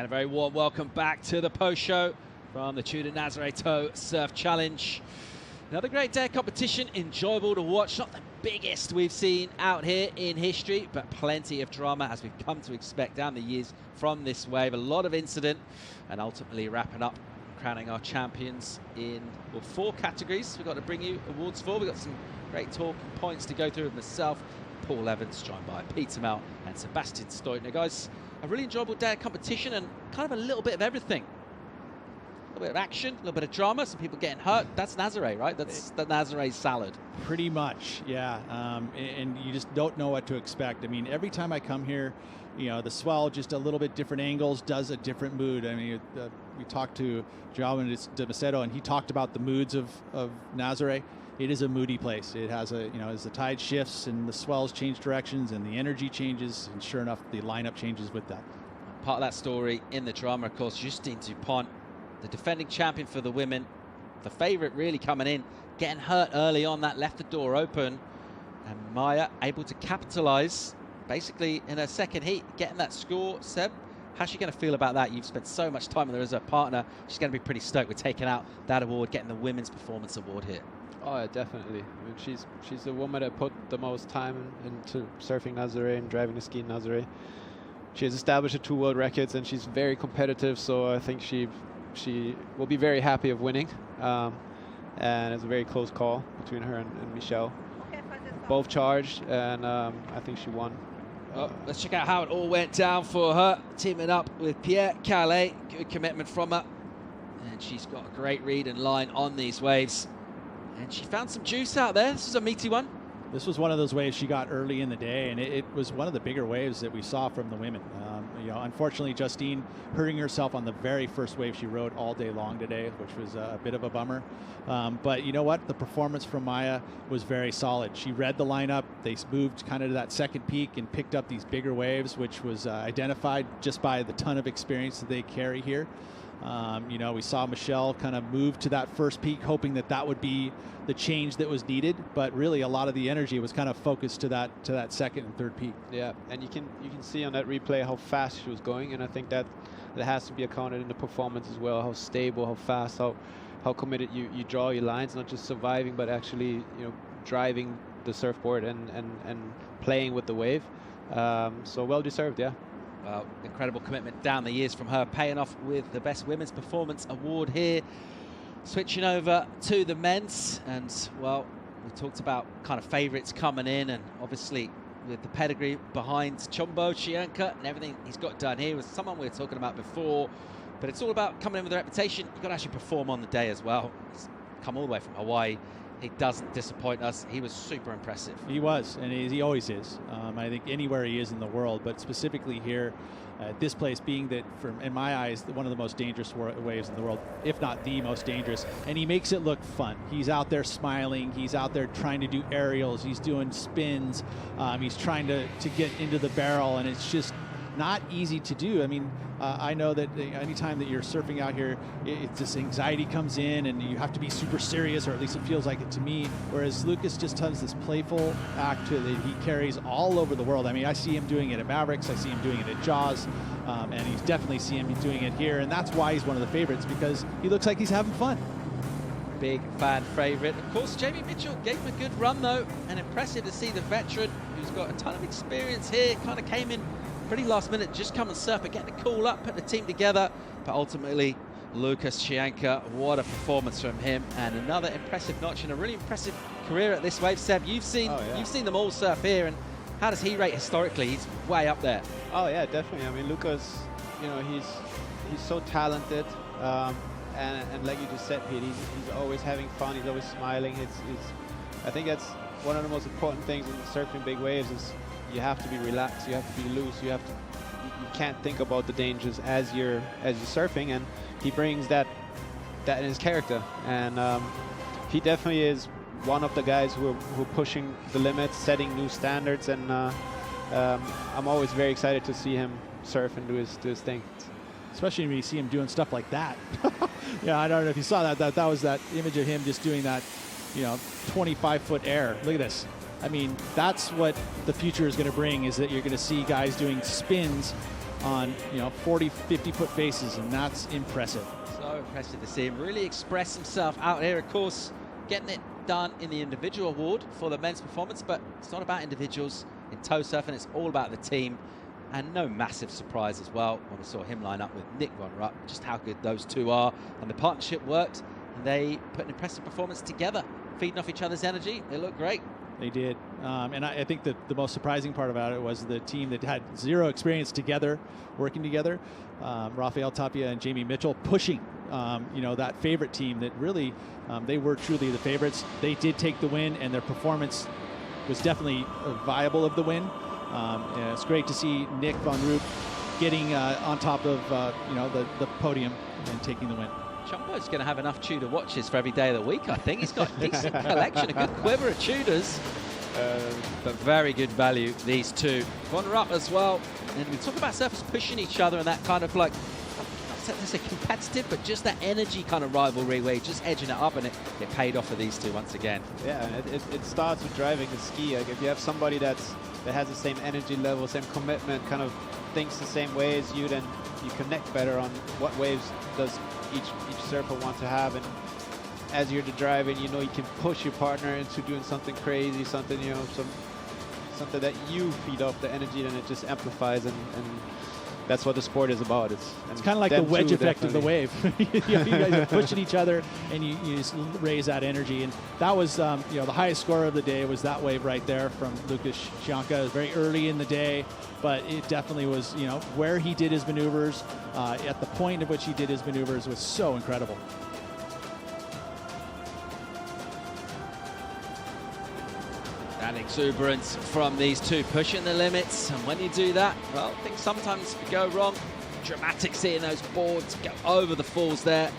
And a very warm welcome back to the post show from the Tudor Nazaré Toe Surf Challenge. Another great day of competition, enjoyable to watch. Not the biggest we've seen out here in history, but plenty of drama as we've come to expect down the years from this wave. A lot of incident, and ultimately wrapping up, crowning our champions in 4 categories we've got to bring you awards for. We've got some great talking points to go through with myself, Paul Evans, joined by Peter Mel and Sebastian Stoitner. Guys, a really enjoyable day of competition and kind of a little bit of everything. A little bit of action, a little bit of drama, some people getting hurt. That's Nazaré, right? That's the Nazaré salad. Pretty much, yeah. And you just don't know what to expect. I mean, every time I come here, you know, the swell, just a little bit different angles, does a different mood. I mean, we talked to João de Macedo, and he talked about the moods of Nazaré. It is a moody place. It has a, you know, as the tide shifts and the swells change directions and the energy changes, and sure enough, the lineup changes with that. Part of that story in the drama, of course, Justine Dupont, the defending champion for the women, the favourite really coming in, getting hurt early on. That left the door open, and Maya able to capitalise basically in her second heat, getting that score. Seb, how's she going to feel about that? You've spent so much time with her as a partner. She's going to be pretty stoked with taking out that award, getting the Women's Performance Award here. Oh, yeah, definitely. I mean, she's the woman that put the most time into surfing Nazaré and driving the ski in Nazaré. She has established 2 world records, and she's very competitive, so I think she will be very happy of winning. And it's a very close call between her and Michelle. Both charged, and I think she won. Let's check out how it all went down for her, teaming up with Pierre Calais. Good commitment from her, and she's got a great read and line on these waves. And she found some juice out there. This is a meaty one. This was one of those waves she got early in the day, and it was one of the bigger waves that we saw from the women. You know, unfortunately, Justine hurting herself on the very first wave she rode all day long today, which was a bit of a bummer. But you know what? The performance from Maya was very solid. She read the lineup. They moved kind of to that second peak and picked up these bigger waves, which was identified just by the ton of experience that they carry here. You know, we saw Michelle kind of move to that first peak, hoping that that would be the change that was needed. But really, a lot of the energy was kind of focused to that second and third peak. Yeah, and you can see on that replay how fast she was going, and I think that has to be accounted in the performance as well. How stable, how fast, how committed you draw your lines, not just surviving, but actually, you know, driving the surfboard and playing with the wave. So well deserved, yeah. Well, incredible commitment down the years from her, paying off with the Best Women's Performance Award here. Switching over to the men's, and well, we talked about kind of favourites coming in, and obviously with the pedigree behind Chumbo, Chianca, and everything he's got done here was someone we were talking about before. But it's all about coming in with a reputation. You've got to actually perform on the day as well. He's come all the way from Hawaii. He doesn't disappoint us. He was super impressive. He was, and he always is. I think anywhere he is in the world, but specifically here, this place being that, in my eyes, one of the most dangerous waves in the world, if not the most dangerous. And he makes it look fun. He's out there smiling. He's out there trying to do aerials. He's doing spins. He's trying to get into the barrel, and it's just not easy to do. I mean, I know that anytime that you're surfing out here, this anxiety comes in and you have to be super serious, or at least it feels like it to me. Whereas Lucas just has this playful act that he carries all over the world. I mean, I see him doing it at Mavericks, I see him doing it at Jaws, and he's definitely see him doing it here. And that's why he's one of the favorites, because he looks like he's having fun. Big fan favourite. Of course, Jamie Mitchell gave him a good run though, and impressive to see the veteran who's got a ton of experience here, kind of came in pretty last minute, just come and surf it, getting it cool up, put the team together. But ultimately, Lucas Chianca, what a performance from him, and another impressive notch and a really impressive career at this wave. Seb, you've seen them all surf here, and how does he rate historically? He's way up there. Oh yeah, definitely. I mean, Lucas, you know, he's so talented, and like you just said, Pete, he's always having fun. He's always smiling. I think that's one of the most important things in surfing big waves is you have to be relaxed, you have to be loose, you can't think about the dangers as you're surfing, and he brings that in his character, and he definitely is one of the guys who are pushing the limits, setting new standards, and I'm always very excited to see him surf and do his thing. Especially when you see him doing stuff like that. Yeah, I don't know if you saw that was that image of him just doing that, you know, 25-foot air. Look at this. I mean, that's what the future is going to bring, is that you're going to see guys doing spins on 40, 50-foot faces, and that's impressive. So impressive to see him really express himself out here. Of course, getting it done in the individual award for the men's performance, but it's not about individuals in toe surfing, it's all about the team. And no massive surprise as well when we saw him line up with Nick von Rupp, just how good those two are. And the partnership worked, and they put an impressive performance together, feeding off each other's energy. They look great. They did. And I think that the most surprising part about it was the team that had zero experience together, working together, Rafael Tapia and Jamie Mitchell, pushing that favorite team that really, they were truly the favorites. They did take the win, and their performance was definitely viable of the win. And it's great to see Nick von Rupp getting on top of the podium and taking the win. Chumbo's going to have enough Tudor watches for every day of the week, I think. He's got a decent collection, a good quiver of Tudors. But very good value, these two. Von Rupp as well. And we talk about surfers pushing each other and that kind of like, not to say competitive, but just that energy kind of rivalry where you're just edging it up, and it paid off for these two once again. Yeah, it starts with driving the ski. Like if you have somebody that has the same energy level, same commitment, kind of thinks the same way as you, then you connect better on what waves does each surfer want to have. And as you're the driving, you can push your partner into doing something crazy, something something that you feed off the energy, and it just amplifies, and that's what the sport is about. It's kind of like the wedge effect of the wave. You guys are pushing each other, and you just raise that energy. And that was, the highest score of the day was that wave right there from Lucas Chianca. It was very early in the day, but it definitely was, where he did his maneuvers, at the point at which he did his maneuvers was so incredible. That exuberance from these two, pushing the limits, and when you do that, well, things sometimes go wrong. Dramatic seeing those boards go over the falls there,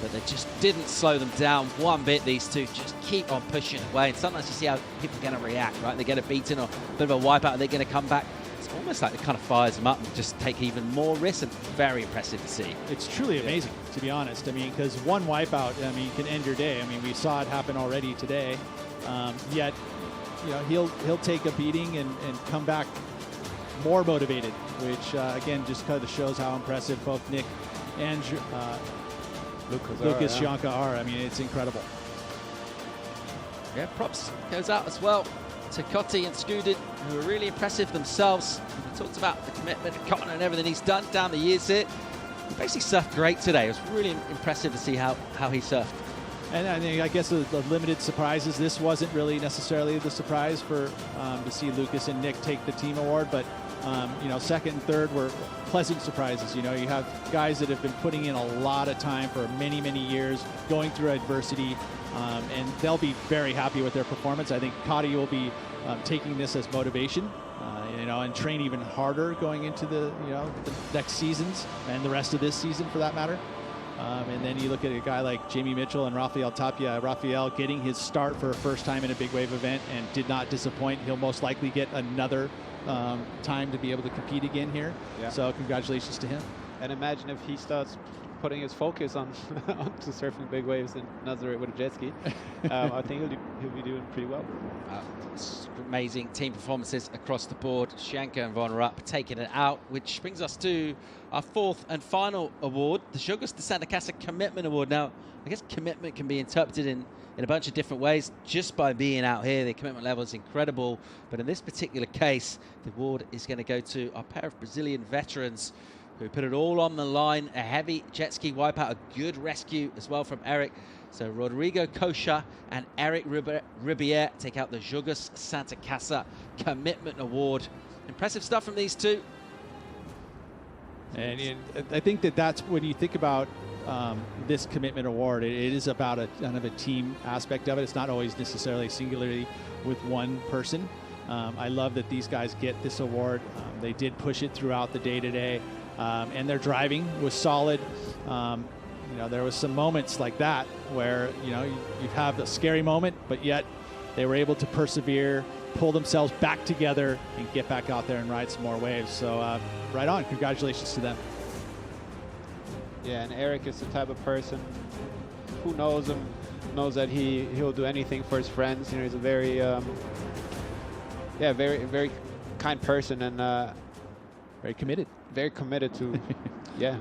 but they just didn't slow them down one bit. These two just keep on pushing away, and sometimes you see how people are going to react, right? They get a beating or a bit of a wipeout, and they're going to come back. It's almost like it kind of fires them up and just take even more risks, and very impressive to see. It's truly amazing, to be honest. I mean, because one wipeout, can end your day. I mean, we saw it happen already today, yet he'll take a beating and come back more motivated, which again just kind of shows how impressive both Nick and Lucas Chianca are. I mean, it's incredible. Yeah, props goes out as well to Cotti and Scudin, who are really impressive themselves. We talked about the commitment of Cotton and everything he's done down the years here. He basically surfed great today. It was really impressive to see how he surfed. And I guess the limited surprises, this wasn't really necessarily the surprise for to see Lucas and Nick take the team award, but second and third were pleasant surprises. You have guys that have been putting in a lot of time for many, many years, going through adversity, and they'll be very happy with their performance. I think Cotti will be taking this as motivation, and train even harder going into the next seasons and the rest of this season for that matter. And then you look at a guy like Jamie Mitchell and Rafael Tapia. Rafael getting his start for a first time in a big wave event and did not disappoint. He'll most likely get another time to be able to compete again here. Yeah. So congratulations to him. And imagine if he starts putting his focus on onto surfing big waves in Nazaré with a jet ski. I think he'll be doing pretty well. Amazing team performances across the board. Chianca and von Rupp taking it out, which brings us to our fourth and final award, the Jogos de Santa Casa Commitment Award. Now, I guess commitment can be interpreted in a bunch of different ways. Just by being out here, the commitment level is incredible. But in this particular case, the award is going to go to our pair of Brazilian veterans who put it all on the line. A heavy jet ski wipeout, a good rescue as well from Eric. So Rodrigo Coxa and Eric Ribier take out the Jogos Santa Casa Commitment Award. Impressive stuff from these two. And I think that's when you think about this commitment award, it is about a kind of a team aspect of it. It's not always necessarily singularly with one person. I love that these guys get this award. They did push it throughout the day today, and their driving was solid. There was some moments like that where you have a scary moment, but yet they were able to persevere, pull themselves back together, and get back out there and ride some more waves. So right on, congratulations to them. Yeah, and Eric is the type of person who knows him, knows that he'll do anything for his friends. He's a very very kind person, and very committed. very committed to, yeah.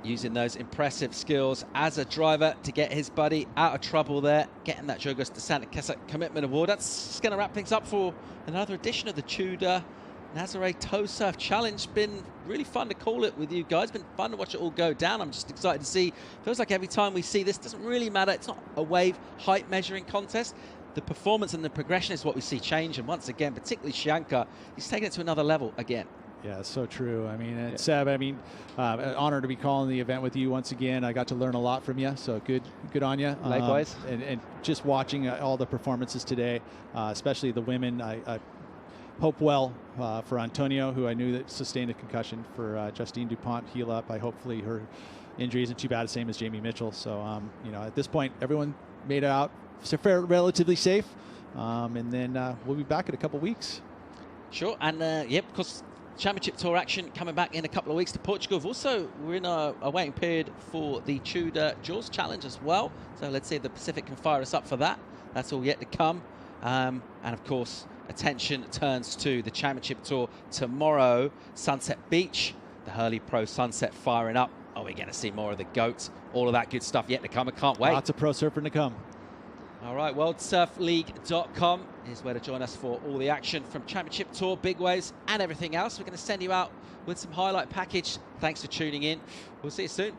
Using those impressive skills as a driver to get his buddy out of trouble there, getting that Jogos de Santa Casa Commitment Award. That's going to wrap things up for another edition of the Tudor Nazaré Tow Surf Challenge. Been really fun to call it with you guys. Been fun to watch it all go down. I'm just excited to see. Feels like every time we see this, doesn't really matter. It's not a wave height measuring contest. The performance and the progression is what we see change. And once again, particularly Chianca, he's taking it to another level again. Yeah, it's so true. I mean, Seb, an honor to be calling the event with you once again. I got to learn a lot from you, so good on you. Likewise. And just watching all the performances today, especially the women, I hope well for Antonio, who I knew that sustained a concussion, for Justine Dupont, heal up. Hopefully her injury isn't too bad, the same as Jamie Mitchell. So, you know, at this point, everyone made it out relatively safe. And then we'll be back in a couple weeks. Sure, and yeah, because Championship Tour action coming back in a couple of weeks to Portugal. We're in a waiting period for the Tudor Jaws Challenge as well. So let's see if the Pacific can fire us up for that. That's all yet to come. And of course, attention turns to the Championship Tour tomorrow. Sunset Beach, the Hurley Pro Sunset firing up. Oh, we're going to see more of the goats. All of that good stuff yet to come. I can't wait. Lots of pro surfing to come. All right, WorldSurfLeague.com is where to join us for all the action from Championship Tour, big waves, and everything else. We're going to send you out with some highlight package. Thanks for tuning in. We'll see you soon.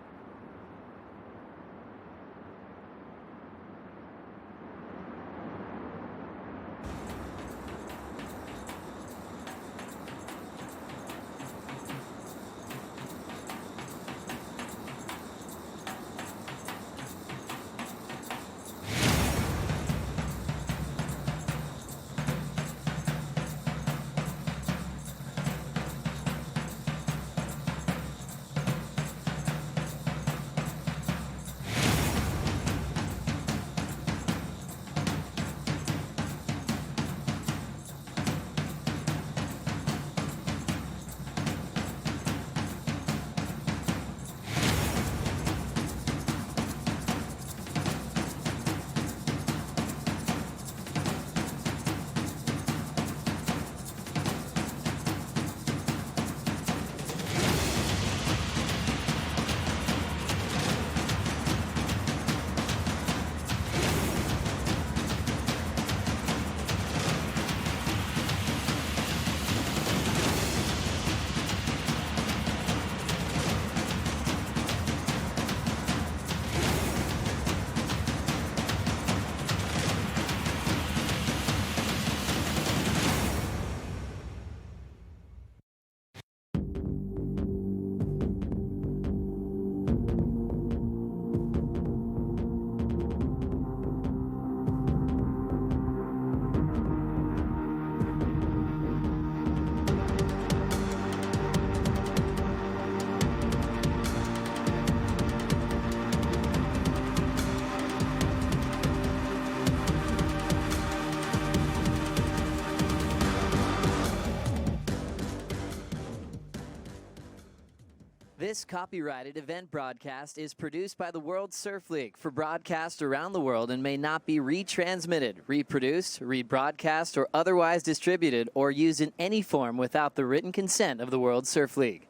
This copyrighted event broadcast is produced by the World Surf League for broadcast around the world and may not be retransmitted, reproduced, rebroadcast, or otherwise distributed or used in any form without the written consent of the World Surf League.